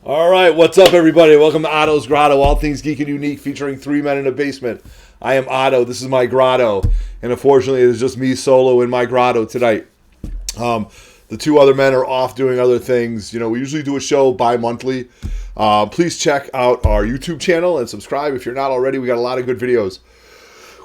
All right, what's up, everybody? Welcome to Otto's Grotto, all things geek and unique, featuring three men in a basement. I am Otto. This is my grotto, and unfortunately, it is just me solo in my grotto tonight. The two other men are off doing other things. You know, we usually do a show bi-monthly. Please check out our YouTube channel and subscribe if you're not already. We got a lot of good videos.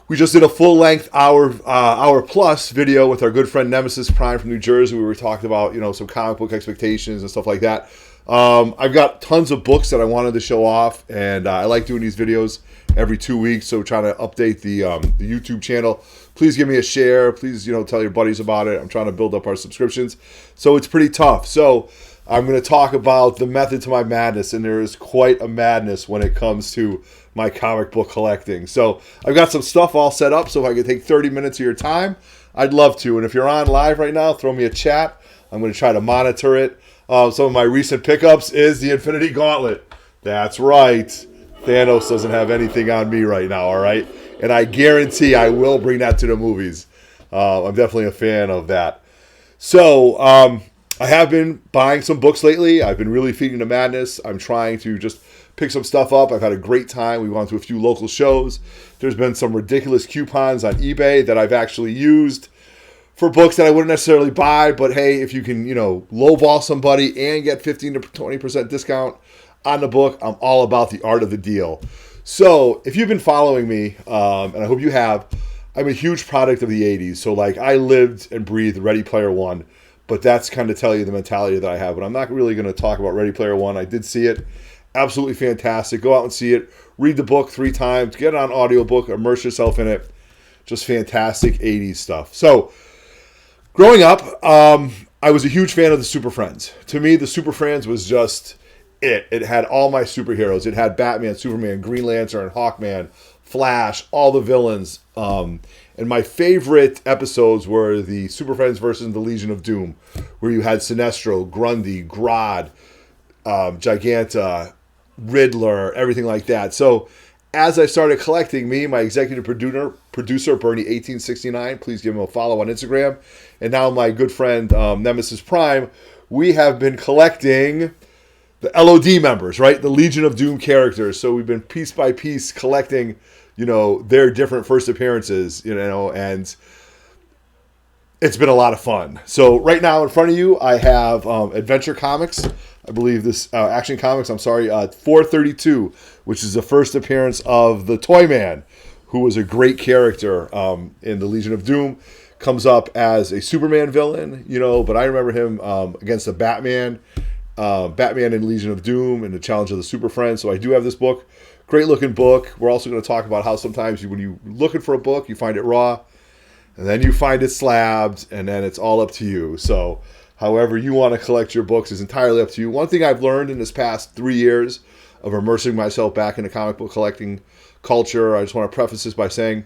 We just did a full-length hour plus video with our good friend Nemesis Prime from New Jersey. We were talking about, some comic book expectations and stuff like that. I've got tons of books that I wanted to show off, and I like doing these videos every 2 weeks, so we're trying to update the YouTube channel. Please give me a share. Please, tell your buddies about it. I'm trying to build up our subscriptions, so it's pretty tough. So I'm going to talk about the method to my madness, and there is quite a madness when it comes to my comic book collecting. So I've got some stuff all set up, so if I could take 30 minutes of your time, I'd love to. And if you're on live right now, throw me a chat. I'm going to try to monitor it. Some of my recent pickups is the Infinity Gauntlet. That's right. Thanos doesn't have anything on me right now, all right? And I guarantee I will bring that to the movies. I'm definitely a fan of that. So I have been buying some books lately. I've been really feeding the madness. I'm trying to just pick some stuff up. I've had a great time. We've gone to a few local shows. There's been some ridiculous coupons on eBay that I've actually used for books that I wouldn't necessarily buy, but hey, if you can, lowball somebody and get 15 to 20% discount on the book, I'm all about the art of the deal. So if you've been following me, and I hope you have, I'm a huge product of the 80s. So I lived and breathed Ready Player One, but that's kind of tell you the mentality that I have. But I'm not really going to talk about Ready Player One. I did see it. Absolutely fantastic. Go out and see it. Read the book 3 times. Get it on audiobook. Immerse yourself in it. Just fantastic 80s stuff. So growing up, I was a huge fan of the Super Friends. To me, the Super Friends was just it. It had all my superheroes. It had Batman, Superman, Green Lantern, Hawkman, Flash, all the villains. And my favorite episodes were the Super Friends versus the Legion of Doom, where you had Sinestro, Grundy, Grodd, Giganta, Riddler, everything like that. So as I started collecting, me and my executive producer Byrne 1869, please give him a follow on Instagram, and now my good friend Nemesis Prime, we have been collecting the LOD members, right? The Legion of Doom characters. So we've been piece by piece collecting, their different first appearances, and it's been a lot of fun. So right now in front of you, I have Adventure Comics. I believe this Action Comics, 432, which is the first appearance of the Toyman, who was a great character in the Legion of Doom. Comes up as a Superman villain, but I remember him against the Batman in Legion of Doom and the Challenge of the Super Friends. So I do have this book. Great looking book. We're also going to talk about how sometimes when you're looking for a book, you find it raw, and then you find it slabbed, and then it's all up to you. So however you want to collect your books is entirely up to you. One thing I've learned in this past 3 years of immersing myself back into comic book collecting culture, I just want to preface this by saying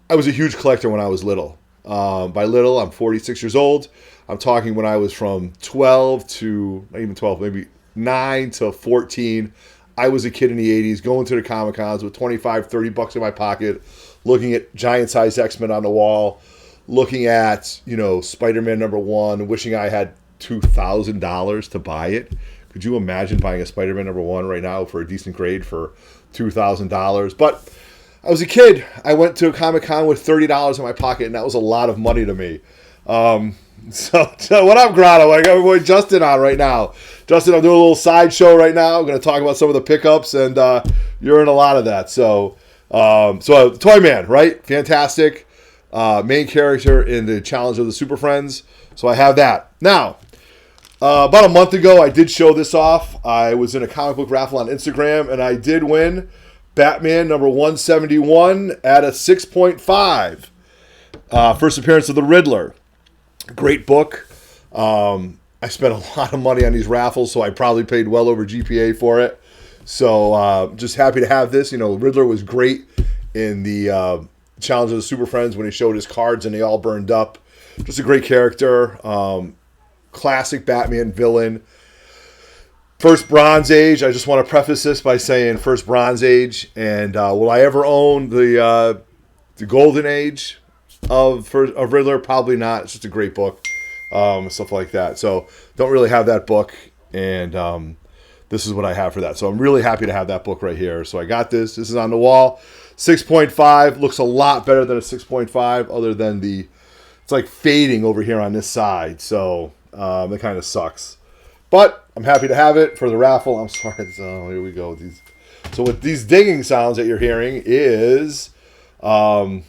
I was a huge collector when I was little. By little, I'm 46 years old. I'm talking when I was from 12 to, not even 12, maybe 9 to 14. I was a kid in the 80s going to the Comic-Cons with 25, 30 bucks in my pocket, looking at giant-sized X-Men on the wall, looking at, Spider-Man #1, wishing I had $2,000 to buy it. Could you imagine buying a Spider-Man #1 right now for a decent grade for $2,000? But I was a kid. I went to a Comic-Con with $30 in my pocket, and that was a lot of money to me. So what up, Grotto? I got my boy Justin on right now. Justin, I'm doing a little sideshow right now. I'm going to talk about some of the pickups, and you're in a lot of that. So Toyman, right? Fantastic. Main character in the Challenge of the Super Friends. So I have that. Now, about a month ago, I did show this off. I was in a comic book raffle on Instagram, and I did win Batman number 171 at a 6.5. First appearance of the Riddler. Great book. I spent a lot of money on these raffles, so I probably paid well over GPA for it. So just happy to have this. Riddler was great in the Challenge of the Super Friends when he showed his cards and they all burned up. Just a great character. Classic Batman villain. First Bronze Age. I just want to preface this by saying first Bronze Age. And will I ever own the Golden Age of Riddler? Probably not. It's just a great book. Stuff like that. So don't really have that book. And this is what I have for that. So I'm really happy to have that book right here. So I got this. This is on the wall. 6.5. Looks a lot better than a 6.5 other than it's like fading over here on this side. So that kind of sucks. But I'm happy to have it for the raffle. I'm sorry. So here we go. So with these dinging sounds that you're hearing is my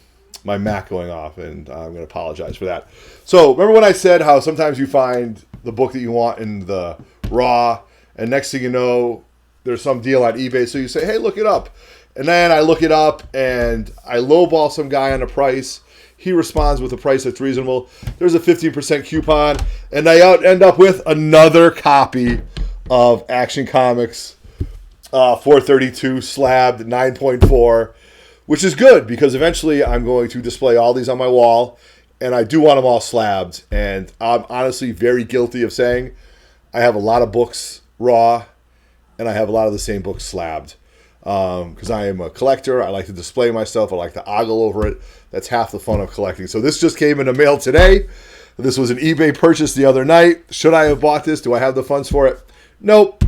Mac going off, and I'm going to apologize for that. So remember when I said how sometimes you find the book that you want in the raw, and next thing you know, there's some deal on eBay. So you say, hey, look it up. And then I look it up, and I lowball some guy on a price. He responds with a price that's reasonable. There's a 15% coupon, and I end up with another copy of Action Comics 432 slabbed 9.4, which is good because eventually I'm going to display all these on my wall, and I do want them all slabbed. And I'm honestly very guilty of saying I have a lot of books raw, and I have a lot of the same books slabbed. Because I am a collector. I like to display myself. I like to ogle over it. That's half the fun of collecting. So this just came in the mail today. This was an eBay purchase the other night. Should I have bought this? Do I have the funds for it? Nope.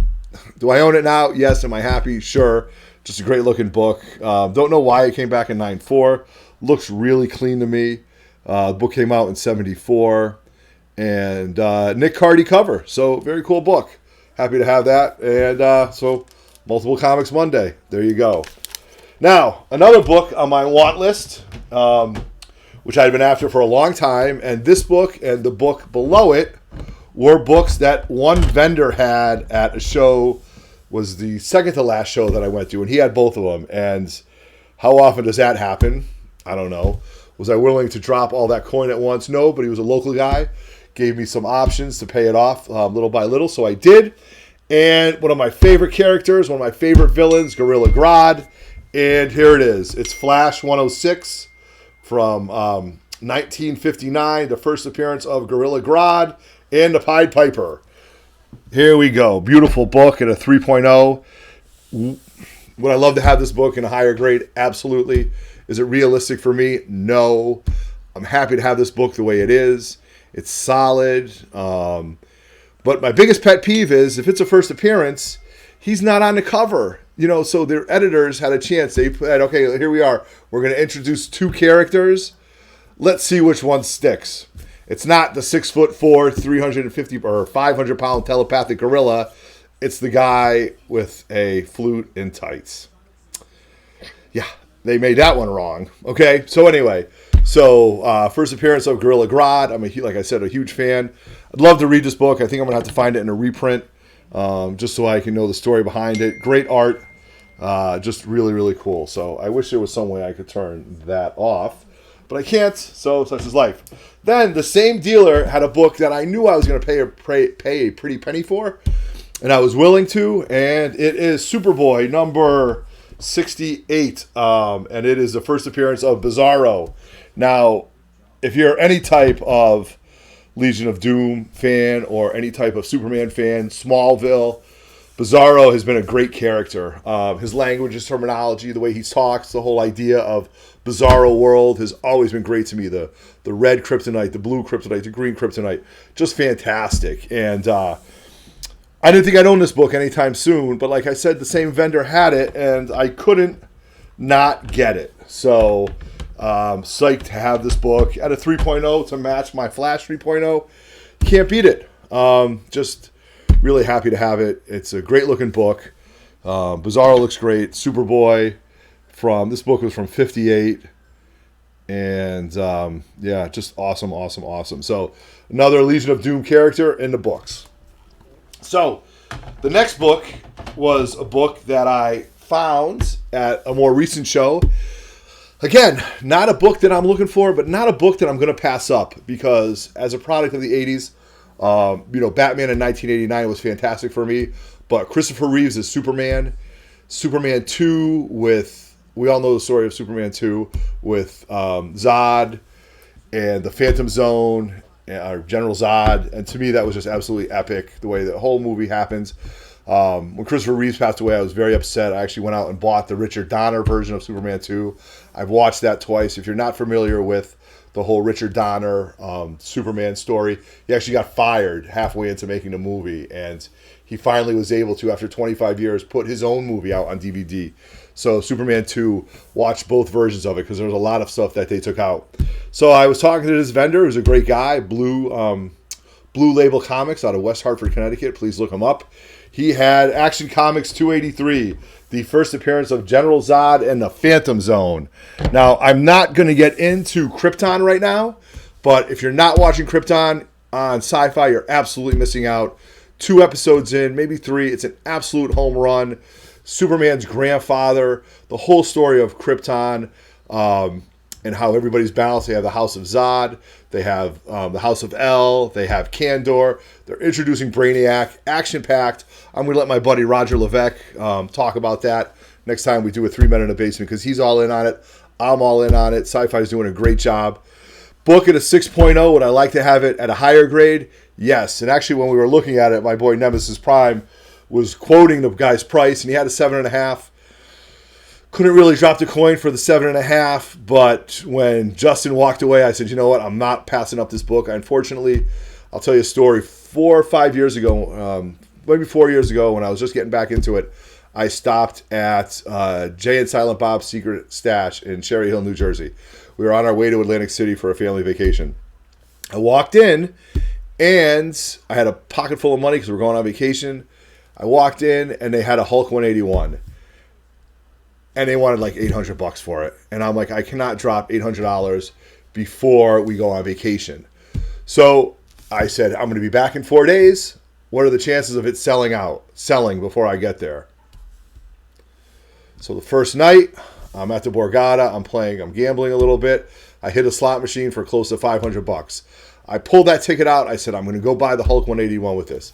Do I own it now? Yes. Am I happy? Sure. Just a great looking book. Don't know why it came back in 9.4. Looks really clean to me. The book came out in 74. And Nick Cardy cover. So very cool book. Happy to have that. And so Multiple Comics Monday. There you go. Now, another book on my want list, which I'd been after for a long time, and this book and the book below it were books that one vendor had at a show, was the second to last show that I went to, and he had both of them. And how often does that happen? I don't know. Was I willing to drop all that coin at once? No, but he was a local guy. Gave me some options to pay it off little by little, so I did. And one of my favorite characters, one of my favorite villains, Gorilla Grodd. And here it is. It's Flash 106 from 1959, the first appearance of Gorilla Grodd and the Pied Piper. Here we go. Beautiful book at a 3.0. Would I love to have this book in a higher grade? Absolutely. Is it realistic for me? No. I'm happy to have this book the way it is. It's solid. But my biggest pet peeve is if it's a first appearance, he's not on the cover. So their editors had a chance. They said, okay, here we are. We're going to introduce two characters. Let's see which one sticks. It's not the 6'4", 350 or 500 pound telepathic gorilla. It's the guy with a flute and tights. Yeah, they made that one wrong. Okay, so anyway. First appearance of Gorilla Grodd. I'm, like I said, a huge fan. I'd love to read this book. I think I'm going to have to find it in a reprint just so I can know the story behind it. Great art. Just really, really cool. So I wish there was some way I could turn that off. But I can't, so such is life. Then the same dealer had a book that I knew I was going to pay a pretty penny for, and I was willing to, and it is Superboy number 68, and it is the first appearance of Bizarro. Now, if you're any type of Legion of Doom fan or any type of Superman fan, Smallville, Bizarro has been a great character. His language, his terminology, the way he talks, the whole idea of Bizarro world has always been great to me. The red kryptonite, the blue kryptonite, the green kryptonite, just fantastic. And I didn't think I'd own this book anytime soon, but like I said, the same vendor had it, and I couldn't not get it. So psyched to have this book at a 3.0 to match my Flash 3.0. Can't beat it. Just really happy to have it. It's a great looking book. Bizarro looks great. Superboy this book was from 58. And just awesome. So another Legion of Doom character in the books. So the next book was a book that I found at a more recent show. Again, not a book that I'm looking for, but not a book that I'm going to pass up because as a product of the 80s, Batman in 1989 was fantastic for me, but Christopher Reeves is Superman 2 we all know the story of Superman 2 with Zod and the Phantom Zone, or General Zod, and to me that was just absolutely epic, the way the whole movie happens. When Christopher Reeves passed away, I was very upset. I actually went out and bought the Richard Donner version of Superman 2. I've watched that twice. If you're not familiar with the whole Richard Donner Superman story. He actually got fired halfway into making the movie, and he finally was able to, after 25 years, put his own movie out on DVD. So Superman 2, watch both versions of it because there's a lot of stuff that they took out. So I was talking to this vendor who's a great guy, Blue Label Comics out of West Hartford, Connecticut. Please look him up. He had Action Comics 283, the first appearance of General Zod and the Phantom Zone. Now, I'm not going to get into Krypton right now, but if you're not watching Krypton on Sci-Fi, you're absolutely missing out. 2 episodes in, maybe 3. It's an absolute home run. Superman's grandfather, the whole story of Krypton, and how everybody's balanced. They have the House of Zod. They have the House of El. They have Kandor. They're introducing Brainiac. Action-packed. I'm going to let my buddy Roger Levesque talk about that next time we do a 3 Men in a Basement because he's all in on it. I'm all in on it. Sci-Fi's doing a great job. Book at a 6.0. Would I like to have it at a higher grade? Yes. And actually, when we were looking at it, my boy Nemesis Prime was quoting the guy's price, and he had a 7.5. Couldn't really drop the coin for the 7.5, but when Justin walked away, I said, you know what? I'm not passing up this book. Unfortunately, I'll tell you a story. 4 or 5 years ago, maybe 4 years ago, when I was just getting back into it, I stopped at Jay and Silent Bob's Secret Stash in Cherry Hill, New Jersey. We were on our way to Atlantic City for a family vacation. I walked in, and I had a pocket full of money because we were going on vacation. I walked in, and they had a Hulk 181. And they wanted like $800 for it. And I'm like, I cannot drop $800 before we go on vacation. So I said, I'm going to be back in 4 days. What are the chances of it selling before I get there? So the first night, I'm at the Borgata. I'm gambling a little bit. I hit a slot machine for close to $500. I pulled that ticket out. I said, I'm going to go buy the Hulk 181 with this.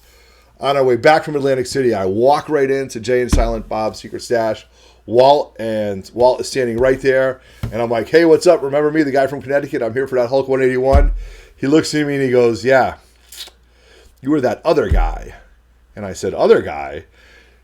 On our way back from Atlantic City, I walk right into Jay and Silent Bob's Secret Stash. Walt is standing right there, and I'm like, hey, what's up? Remember me, the guy from Connecticut? I'm here for that Hulk 181. He looks at me and he goes, yeah, you were that other guy. And I said, other guy?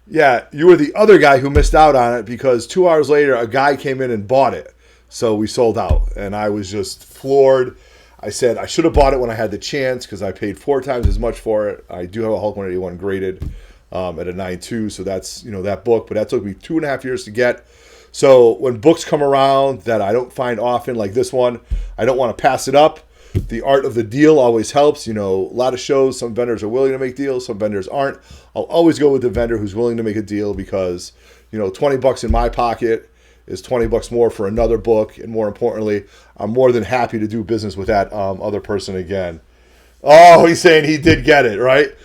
Yeah, you were the other guy who missed out on it because 2 hours later, a guy came in and bought it. So we sold out, and I was just floored. I said I should have bought it when I had the chance because I paid 4 times as much for it. I do have a Hulk 181 graded at a 9.2, so that's that book. But that took me 2.5 years to get. So when books come around that I don't find often, like this one, I don't want to pass it up. The art of the deal always helps. A lot of shows, some vendors are willing to make deals, some vendors aren't. I'll always go with the vendor who's willing to make a deal because $20 in my pocket is $20 more for another book, and more importantly, I'm more than happy to do business with that other person again. Oh, he's saying he did get it, right?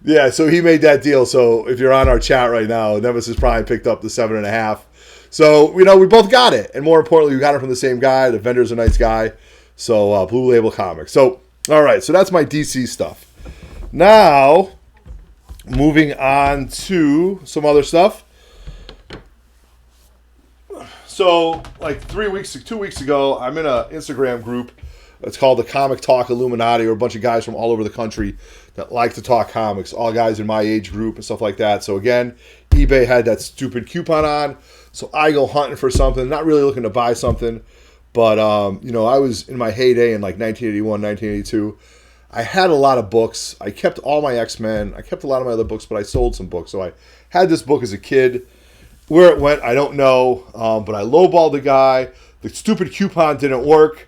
Yeah, so he made that deal. So if you're on our chat right now, Nemesis Prime picked up the 7.5. So, we both got it. And more importantly, we got it from the same guy. The vendor's a nice guy. So, Blue Label Comics. So, all right. So, that's my DC stuff. Now, moving on to some other stuff. So, like 2 weeks ago, I'm in an Instagram group. It's called the Comic Talk Illuminati, or a bunch of guys from all over the country that like to talk comics, all guys in my age group and stuff like that. So again, eBay had that stupid coupon on, so I go hunting for something, not really looking to buy something, but I was in my heyday in like 1981, 1982. I had a lot of books. I kept all my X-Men. I kept a lot of my other books, but I sold some books. So I had this book as a kid. Where it went, I don't know, but I lowballed the guy. The stupid coupon didn't work.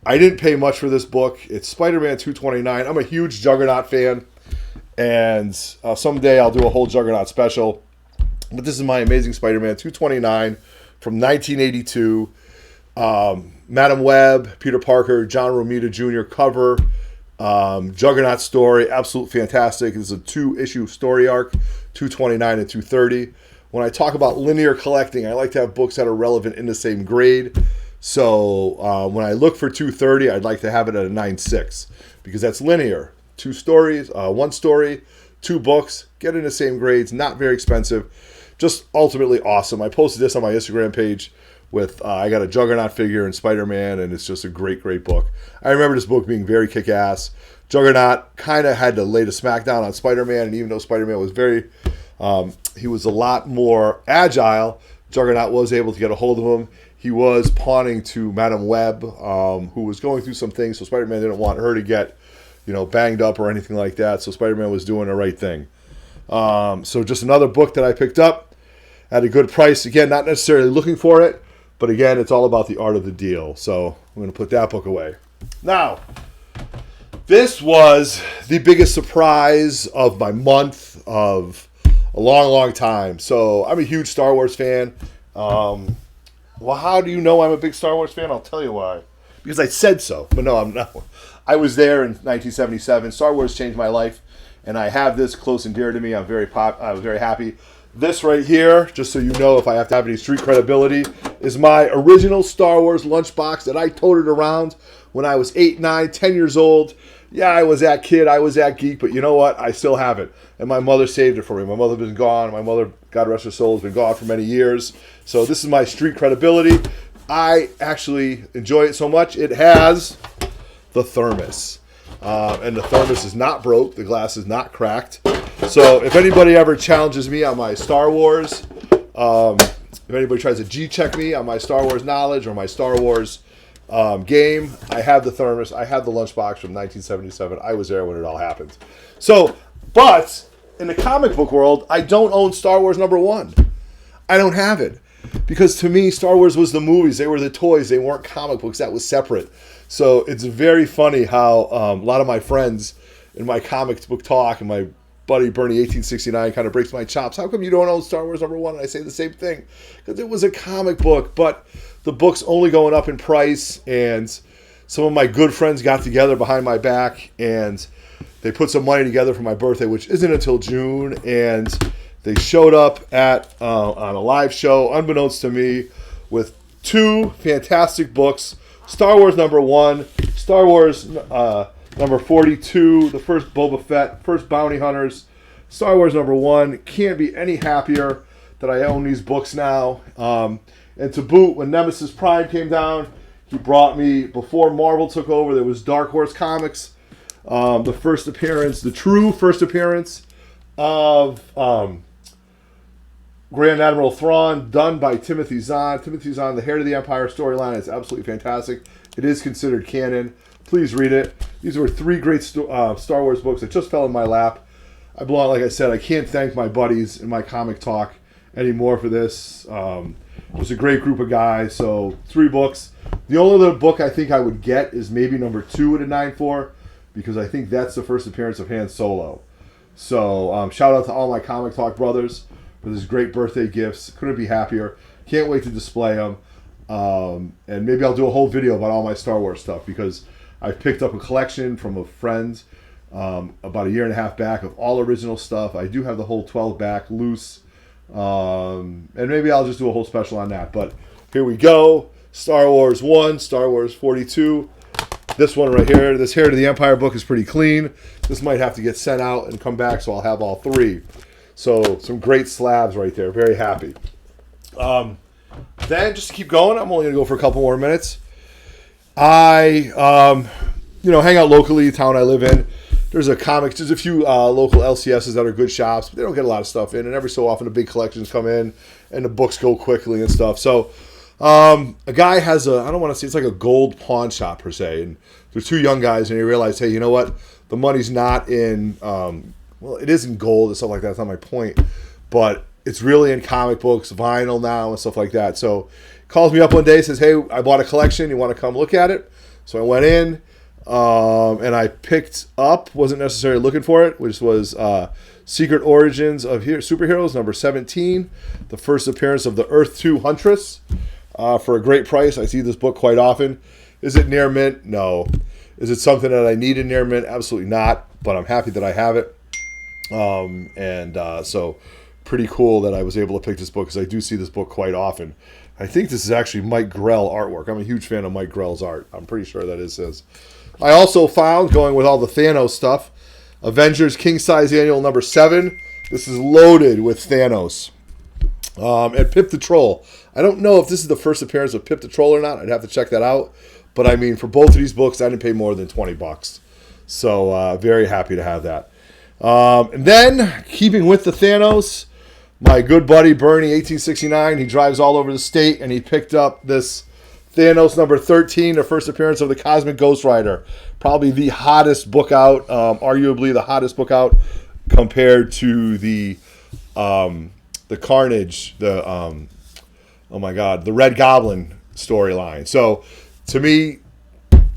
I didn't pay much for this book. It's Spider-Man 229. I'm a huge Juggernaut fan, and someday I'll do a whole Juggernaut special. But this is my Amazing Spider-Man 229 from 1982. Madam Web, Peter Parker, John Romita Jr. cover. Juggernaut story, absolute fantastic. This is a 2-issue story arc, 229 and 230. When I talk about linear collecting, I like to have books that are relevant in the same grade. So when I look for 230, I'd like to have it at a 9.6 because that's linear. 2 stories, 1 story, 2 books, get in the same grades, not very expensive. Just ultimately awesome. I posted this on my Instagram page with, I got a Juggernaut figure and Spider-Man, and it's just a great, great book. I remember this book being very kick-ass. Juggernaut kind of had to lay the smackdown on Spider-Man, and even though Spider-Man was he was a lot more agile, Juggernaut was able to get a hold of him. he was pawning to Madam Web, who was going through some things. So Spider-Man didn't want her to get, banged up or anything like that. So Spider-Man was doing the right thing. So just another book that I picked up at a good price. Again, not necessarily looking for it, but again, it's all about the art of the deal. So I'm going to put that book away. Now, this was the biggest surprise of my month of a long, long time. So I'm a huge Star Wars fan. Well, how do you know I'm a big Star Wars fan? I'll tell you why. Because I said so. But no, I'm not. I was there in 1977. Star Wars changed my life. And I have this close and dear to me. I'm very happy. This right here, just so you know if I have to have any street credibility, is my original Star Wars lunchbox that I toted around when I was 8, 9, 10 years old. Yeah, I was that kid. I was that geek. But you know what? I still have it. And my mother saved it for me. My mother's been gone. My mother, God rest her soul, has been gone for many years. So this is my street credibility. I actually enjoy it so much. It has the thermos. And the thermos is not broke. The glass is not cracked. So if anybody ever challenges me on my Star Wars, if anybody tries to G-check me on my Star Wars knowledge or my Star Wars game, I have the thermos. I have the lunchbox from 1977. I was there when it all happened. So, but in the comic book world, I don't own Star Wars #1. I don't have it. Because to me, Star Wars was the movies. They were the toys. They weren't comic books. That was separate. So it's very funny how a lot of my friends in my comic book talk, and my buddy Byrne 1869 kind of breaks my chops. How come you don't own Star Wars #1? And I say the same thing. Because it was a comic book, but the book's only going up in price. And some of my good friends got together behind my back, and they put some money together for my birthday, which isn't until June. And they showed up at on a live show, unbeknownst to me, with 2 fantastic books. Star Wars #1, Star Wars number 42, the first Boba Fett, first Bounty Hunters. Star Wars #1. Can't be any happier that I own these books now. And to boot, when Nemesis Prime came down, he brought me, before Marvel took over, there was Dark Horse Comics. The first appearance, the true first appearance of Grand Admiral Thrawn, done by Timothy Zahn. Timothy Zahn, the Heir to the Empire storyline is absolutely fantastic. It is considered canon. Please read it. These were 3 great Star Wars books that just fell in my lap. I belong, like I said, I can't thank my buddies in my comic talk anymore for this. It was a great group of guys. So 3 books. The only other book I think I would get is maybe number 2 at a 9.4, because I think that's the first appearance of Han Solo. So shout out to all my comic talk brothers for these great birthday gifts. Couldn't be happier. Can't wait to display them. And maybe I'll do a whole video about all my Star Wars stuff, because I've picked up a collection from a friend about a year and a half back of all original stuff. I do have the whole 12 back loose. And maybe I'll just do a whole special on that. But here we go. Star Wars 1, Star Wars 42. This one right here, this Heir to the Empire book is pretty clean. This might have to get sent out and come back, so I'll have all 3. So some great slabs right there. Very happy. Then, just to keep going, I'm only going to go for a couple more minutes. I, hang out locally, the town I live in. There's a few local LCSs that are good shops, but they don't get a lot of stuff in. And every so often, the big collections come in, and the books go quickly and stuff. So a guy has I don't want to say it's like a gold pawn shop per se. And there's 2 young guys, and they realize, hey, you know what? The money's not in, well, it is in gold and stuff like that. That's not my point. But it's really in comic books, vinyl now, and stuff like that. So he calls me up one day, says, hey, I bought a collection. You want to come look at it? So I went in, and I picked up, wasn't necessarily looking for it, which was Secret Origins of Superheroes, number 17, the first appearance of the Earth 2 Huntress, for a great price. I see this book quite often. Is it near mint? No. Is it something that I need in near mint? Absolutely not, but I'm happy that I have it. So pretty cool that I was able to pick this book, because I do see this book quite often. I think this is actually Mike Grell artwork. I'm a huge fan of Mike Grell's art. I'm pretty sure that is his. I also found, going with all the Thanos stuff, Avengers King Size Annual number 7. This is loaded with Thanos. And Pip the Troll. I don't know if this is the first appearance of Pip the Troll or not. I'd have to check that out. But I mean, for both of these books, I didn't pay more than $20. So very happy to have that. And then, keeping with the Thanos, my good buddy Byrne, 1869. He drives all over the state, and he picked up this Thanos number 13, the first appearance of the Cosmic Ghost Rider. Probably the hottest book out, arguably the hottest book out compared to the Carnage, the Red Goblin storyline. So to me,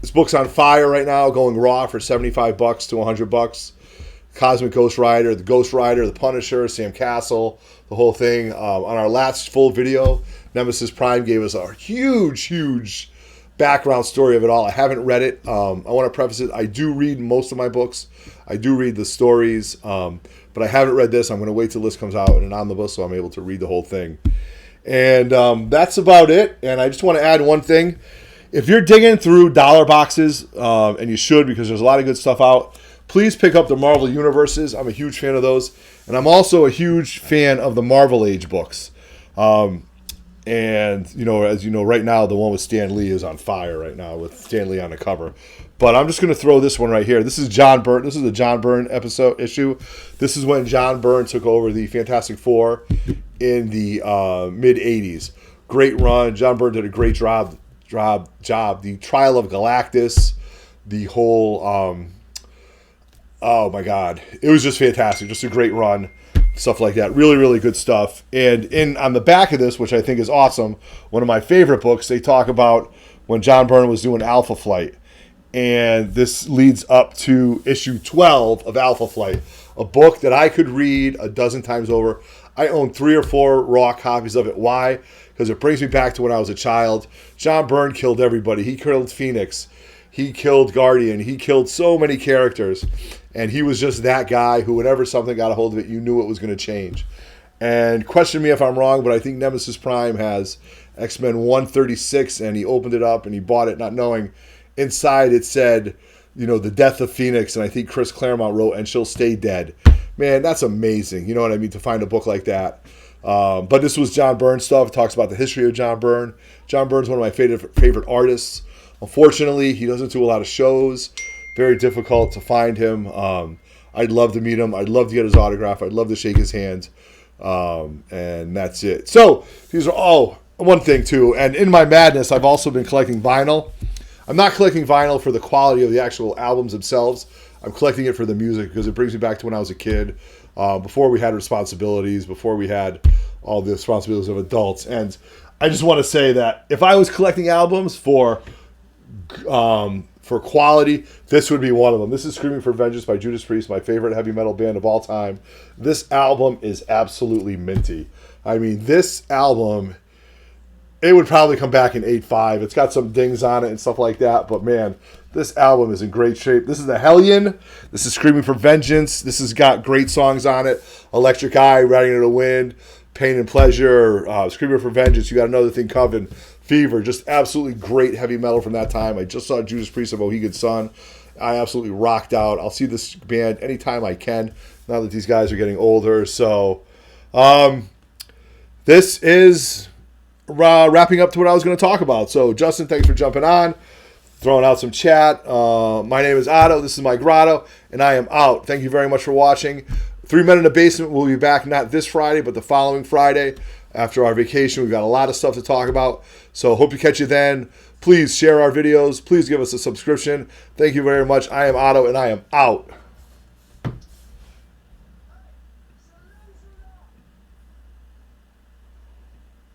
this book's on fire right now, going raw for $75 to $100. Cosmic Ghost Rider, the Punisher, Sam Castle, the whole thing. On our last full video, Nemesis Prime gave us a huge background story of it all. I haven't read it. I want to preface it. I do read most of my books. I do read the stories, but I haven't read this. I'm going to wait till this comes out in an omnibus so I'm able to read the whole thing. And that's about it. And I just want to add one thing. If you're digging through dollar boxes, and you should because there's a lot of good stuff out, please pick up the Marvel Universes. I'm a huge fan of those. And I'm also a huge fan of the Marvel Age books. And, you know, as you know, right now, the one with Stan Lee is on fire right now with Stan Lee on the cover. But I'm just going to throw this one right here. This is John Byrne. This is the John Byrne issue. This is when John Byrne took over the Fantastic Four in the mid-'80s. Great run. John Byrne did a great job. The Trial of Galactus, the whole, oh my God. It was just fantastic. Just a great run. Stuff like that. Really good stuff. And on the back of this, which I think is awesome, one of my favorite books, they talk about when John Byrne was doing Alpha Flight. And this leads up to issue 12 of Alpha Flight, a book that I could read a dozen times over. I own 3 or 4 raw copies of it. Why? Because it brings me back to when I was a child. John Byrne killed everybody. He killed Phoenix. He killed Guardian. He killed so many characters. And he was just that guy who, whenever something got a hold of it, you knew it was going to change. And question me if I'm wrong, but I think Nemesis Prime has X-Men 136, and he opened it up and he bought it not knowing. Inside it said, you know, the death of Phoenix, and I think Chris Claremont wrote, and she'll stay dead. Man, that's amazing. You know what I mean? To find a book like that. But this was John Byrne stuff. It talks about the history of John Byrne. John Byrne's one of my favorite artists. Unfortunately, he doesn't do a lot of shows. Very difficult to find him. I'd love to meet him. I'd love to get his autograph. I'd love to shake his hand. And that's it. So these are all one thing too. And in my madness, I've also been collecting vinyl. I'm not collecting vinyl for the quality of the actual albums themselves. I'm collecting it for the music because it brings me back to when I was a kid, before we had responsibilities, before we had all the responsibilities of adults. And I just want to say that if I was collecting albums for quality, this would be one of them. This is Screaming for Vengeance by Judas Priest, my favorite heavy metal band of all time. This album is absolutely minty. I mean, this album, it would probably come back in 8.5. It's got some dings on it and stuff like that, but man, this album is in great shape. This is the Hellion. This is Screaming for Vengeance. This has got great songs on it. Electric Eye, Riding in the Wind, Pain and Pleasure, Screaming for Vengeance. You got Another Thing Coming, Fever. Just absolutely great heavy metal from that time. I just saw Judas Priest of Mohegan Sun. I absolutely rocked out. I'll see this band anytime I can, now that these guys are getting older. So this is wrapping up to what I was going to talk about. So Justin, thanks for jumping on, throwing out some chat. My name is Otto. This is my grotto, and I am out. Thank you very much for watching. 3 Men in the Basement will be back not this Friday, but the following Friday after our vacation. We've got a lot of stuff to talk about, so hope to catch you then. Please share our videos. Please give us a subscription. Thank you very much. I am Otto, and I am out.